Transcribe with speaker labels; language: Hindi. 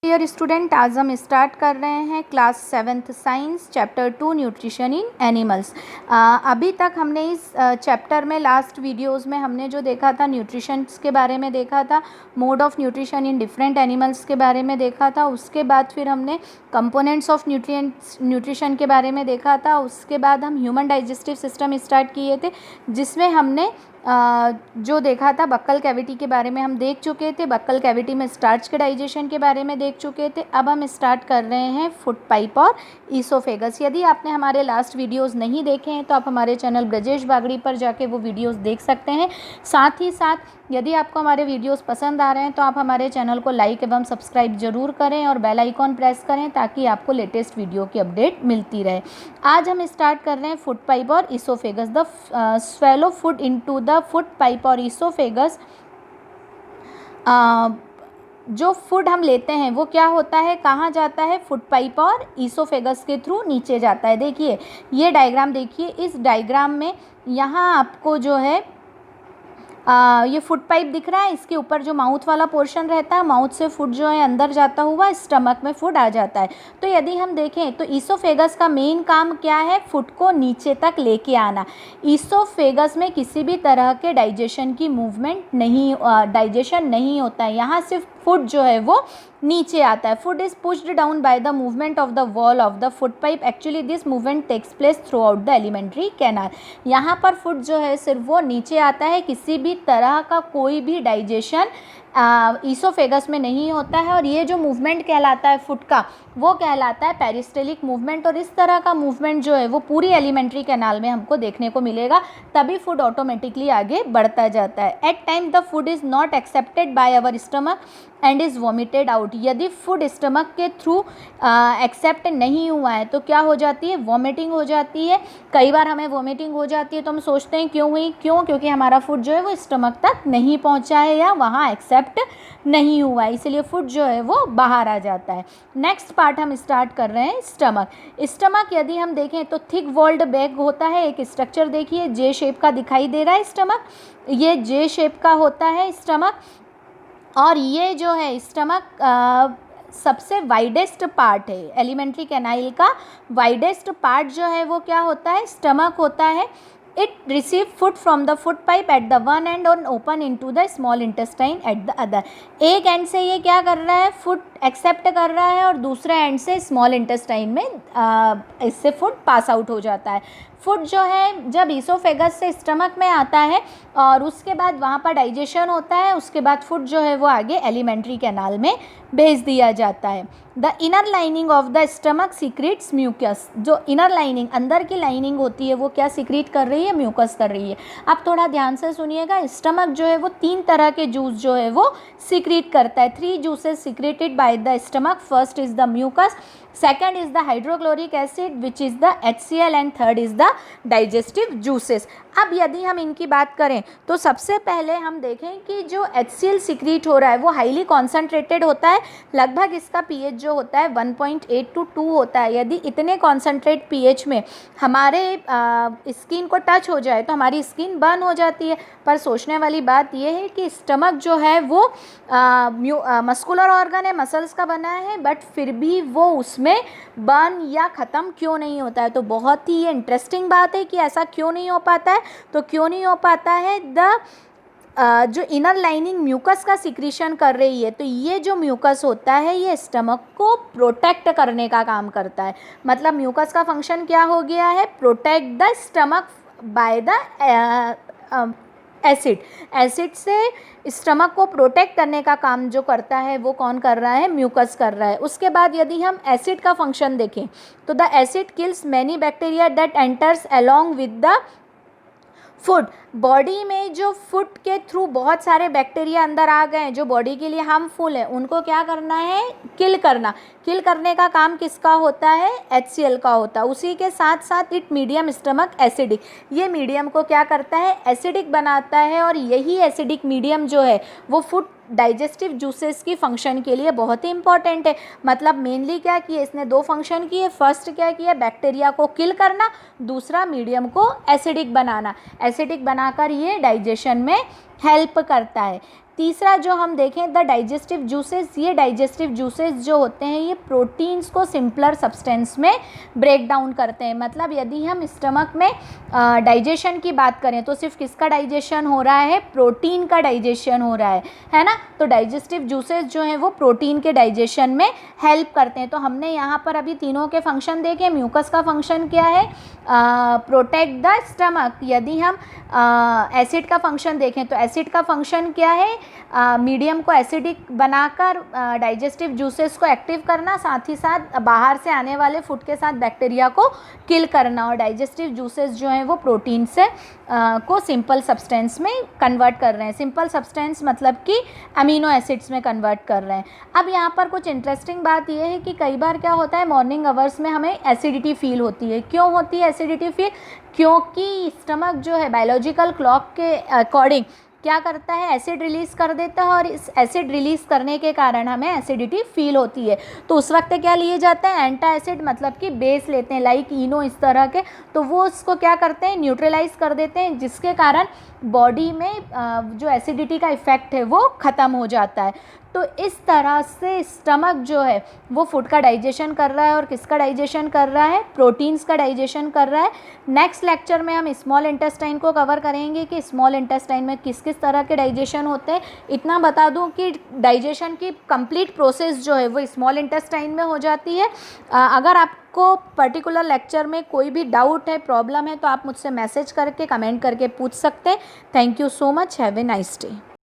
Speaker 1: डियर स्टूडेंट, आज हम स्टार्ट कर रहे हैं class 7th science chapter 2 nutrition in animals. अभी तक हमने इस चैप्टर में लास्ट वीडियोस में हमने जो देखा था न्यूट्रिशंस के बारे में देखा था, mode of nutrition in different animals के बारे में देखा था। उसके बाद फिर हमने कंपोनेंट्स ऑफ न्यूट्रिशन के बारे में देखा था। उसके बाद हम ह्यूमन डाइजेस्टिव सिस्टम स्टार्ट किए थे, जिसमें हमने जो देखा था बक्कल कैविटी के बारे में हम देख चुके थे। बक्कल कैविटी में स्टार्च के डाइजेशन के बारे में देख चुके थे। अब हम स्टार्ट कर रहे हैं फूड पाइप और ईसोफेगस। यदि आपने हमारे लास्ट वीडियोस नहीं देखे हैं तो आप हमारे चैनल ब्रजेश बागड़ी पर जाके वो वीडियोस देख सकते हैं। साथ ही साथ यदि आपको हमारे वीडियोस पसंद आ रहे हैं तो आप हमारे चैनल को लाइक एवं सब्सक्राइब जरूर करें और बेल आइकॉन प्रेस करें ताकि आपको लेटेस्ट वीडियो की अपडेट मिलती रहे। आज हम स्टार्ट कर रहे हैं फूड पाइप और oesophagus. The swallow food into the food pipe और ईसोफेगस। जो फूड हम लेते हैं वो क्या होता है, कहाँ जाता है? फूड पाइप और ईसोफेगस के थ्रू नीचे जाता है। देखिए ये डायग्राम देखिए, इस डायग्राम में यहाँ आपको जो है ये फूड पाइप दिख रहा है। इसके ऊपर जो माउथ वाला पोर्शन रहता है, माउथ से फूड जो है अंदर जाता हुआ स्टमक में फूड आ जाता है। तो यदि हम देखें तो ईसोफेगस का मेन काम क्या है? फूड को नीचे तक लेके आना। ईसोफेगस में किसी भी तरह के डाइजेशन की मूवमेंट नहीं, डाइजेशन नहीं होता है। यहाँ सिर्फ फूड जो है वो नीचे आता है। Food is pushed down by the movement of the wall of the food pipe. Actually this movement takes place throughout the alimentary canal. यहाँ पर फूड जो है सिर्फ वो नीचे आता है, किसी भी तरह का कोई भी डाइजेशन ईसोफेगस में नहीं होता है। और ये जो मूवमेंट कहलाता है फूड का, वो कहलाता है पेरिस्टेलिक मूवमेंट। और इस तरह का मूवमेंट जो है वो पूरी एलिमेंट्री कैनाल में हमको देखने को मिलेगा, तभी फूड ऑटोमेटिकली आगे बढ़ता जाता है। At time the food is not accepted by our stomach and is vomited out. यदि फूड स्टमक के थ्रू एक्सेप्ट नहीं हुआ है तो क्या हो जाती है? वॉमिटिंग हो जाती है। कई बार हमें वॉमिटिंग हो जाती है तो हम सोचते हैं क्यों हुई? क्योंकि हमारा फूड जो है वो स्टमक तक नहीं पहुंचा है या वहाँ एक्सेप्ट नहीं हुआ है, इसीलिए फूड जो है वो बाहर आ जाता है। नेक्स्ट पार्ट हम स्टार्ट कर रहे हैं स्टमक। स्टमक यदि हम देखें तो थिक वॉल्ड बैग होता है। एक स्ट्रक्चर देखिए जे शेप का दिखाई दे रहा है स्टमक, ये जे शेप का होता है स्टमक। और ये जो है स्टमक सबसे वाइडेस्ट पार्ट है। एलिमेंट्री कैनाल का वाइडेस्ट पार्ट जो है वो क्या होता है? स्टमक होता है। It receive food from the food pipe at the one end और open into the small intestine at the other. एक एंड से ये क्या कर रहा है? फूड एक्सेप्ट कर रहा है और दूसरे एंड से स्मॉल इंटेस्टाइन में इससे फूड पास आउट हो जाता है। फूड जो है जब ईसोफेगस से स्टमक में आता है और उसके बाद वहाँ पर डाइजेशन होता है, उसके बाद फूड जो है वो आगे एलिमेंट्री कैनाल में भेज दिया जाता है। The inner lining of the stomach secretes mucus. जो इनर लाइनिंग, अंदर की लाइनिंग होती है, वो क्या सीक्रेट कर रही है? म्यूकस कर रही है। अब थोड़ा ध्यान से सुनिएगा, स्टमक जो है वो 3 तरह के जूस जो है वो सीक्रेट करता है। 3 juices secreted by the stomach. First is the mucus, second is the hydrochloric acid which is the HCl and third is the digestive juices. अब यदि हम इनकी बात करें तो सबसे पहले हम देखें कि जो HCl सीक्रेट हो रहा है वो हाईली कॉन्सेंट्रेटेड होता है। लगभग इसका pH जो होता है 1.8 to 2 होता है। यदि इतने कॉन्सेंट्रेट pH में हमारे स्किन को टच हो जाए तो हमारी स्किन बर्न हो जाती है। पर सोचने वाली बात यह है कि स्टमक जो है वो मस्कुलर ऑर्गन है, मसल्स का बना है, बट फिर भी वो उसमें बर्न या ख़त्म क्यों नहीं होता है? तो बहुत ही इंटरेस्टिंग बात है कि ऐसा क्यों नहीं हो पाता है। तो क्यों नहीं हो पाता है? जो इनर लाइनिंग म्यूकस का सिक्रीशन कर रही है, तो ये जो म्यूकस होता है ये स्टमक को प्रोटेक्ट करने का काम करता है। मतलब म्यूकस का फंक्शन क्या हो गया है? Protect the stomach by the acid. Acid से स्टमक को प्रोटेक्ट करने का काम जो करता है वो कौन कर रहा है? म्यूकस कर रहा है। उसके बाद यदि हम एसिड का फंक्शन देखें तो the acid kills many bacteria that enters along with the food. Body में जो फूड के थ्रू बहुत सारे बैक्टीरिया अंदर आ गए हैं जो बॉडी के लिए हार्मफुल है, उनको क्या करना है? किल करना। किल करने का काम किसका होता है? HCl का होता है। उसी के साथ साथ इट मीडियम स्टमक एसिडिक। ये मीडियम को क्या करता है? एसिडिक बनाता है। और यही एसिडिक मीडियम जो है वो फूड डाइजेस्टिव जूसेस की फंक्शन के लिए बहुत ही इंपॉर्टेंट है। मतलब मेनली क्या किए इसने? 2 फंक्शन किए। फर्स्ट क्या किया? बैक्टीरिया को किल करना, दूसरा मीडियम को एसिडिक बनाना। एसिडिक बनाकर ये डाइजेशन में हेल्प करता है। तीसरा जो हम देखें द डाइजेस्टिव जूसेस, ये डाइजेस्टिव जूसेस जो होते हैं ये प्रोटीन्स को सिंपलर सब्सटेंस में ब्रेक डाउन करते हैं। मतलब यदि हम स्टमक में डाइजेशन की बात करें तो सिर्फ किसका डाइजेशन हो रहा है, प्रोटीन का डाइजेशन हो रहा है ना। तो डाइजेस्टिव जूसेस जो हैं वो प्रोटीन के डाइजेशन में हेल्प करते हैं। तो हमने यहाँ पर अभी तीनों के फंक्शन देखे। म्यूकस का फंक्शन क्या है, प्रोटेक्ट द स्टमक। यदि हम एसिड का फंक्शन देखें तो एसिड का फंक्शन क्या है, मीडियम को एसिडिक बनाकर डाइजेस्टिव जूसेस को एक्टिव करना, साथ ही साथ बाहर से आने वाले फूड के साथ बैक्टीरिया को किल करना। और डाइजेस्टिव जूसेस जो हैं वो प्रोटीन से को सिंपल सब्सटेंस में कन्वर्ट कर रहे हैं। सिंपल सब्सटेंस मतलब कि अमीनो एसिड्स में कन्वर्ट कर रहे हैं। अब यहाँ पर कुछ इंटरेस्टिंग बात यह है कि कई बार क्या होता है, मॉर्निंग आवर्स में हमें एसिडिटी फील होती है। क्यों होती है एसिडिटी फील, क्योंकि स्टमक जो है बायोलॉजिकल क्लॉक के अकॉर्डिंग क्या करता है, एसिड रिलीज़ कर देता है और इस एसिड रिलीज़ करने के कारण हमें एसिडिटी फील होती है। तो उस वक्त क्या लिए जाते हैं, एंटा एसिड मतलब कि बेस लेते हैं, लाइक इनो इस तरह के। तो वो उसको क्या करते हैं, न्यूट्रलाइज कर देते हैं, जिसके कारण बॉडी में जो एसिडिटी का इफ़ेक्ट है वो ख़त्म हो जाता है। तो इस तरह से स्टमक जो है वो फूड का डाइजेशन कर रहा है। और किसका डाइजेशन कर रहा है, प्रोटीन्स का डाइजेशन कर रहा है। नेक्स्ट लेक्चर में हम स्मॉल इंटेस्टाइन को कवर करेंगे कि स्मॉल इंटेस्टाइन में किस किस तरह के डाइजेशन होते हैं। इतना बता दूं कि डाइजेशन की कंप्लीट प्रोसेस जो है वो स्मॉल इंटेस्टाइन में हो जाती है। अगर आपको पर्टिकुलर लेक्चर में कोई भी डाउट है, प्रॉब्लम है, तो आप मुझसे मैसेज करके, कमेंट करके पूछ सकते हैं। Thank you so much, have a nice day.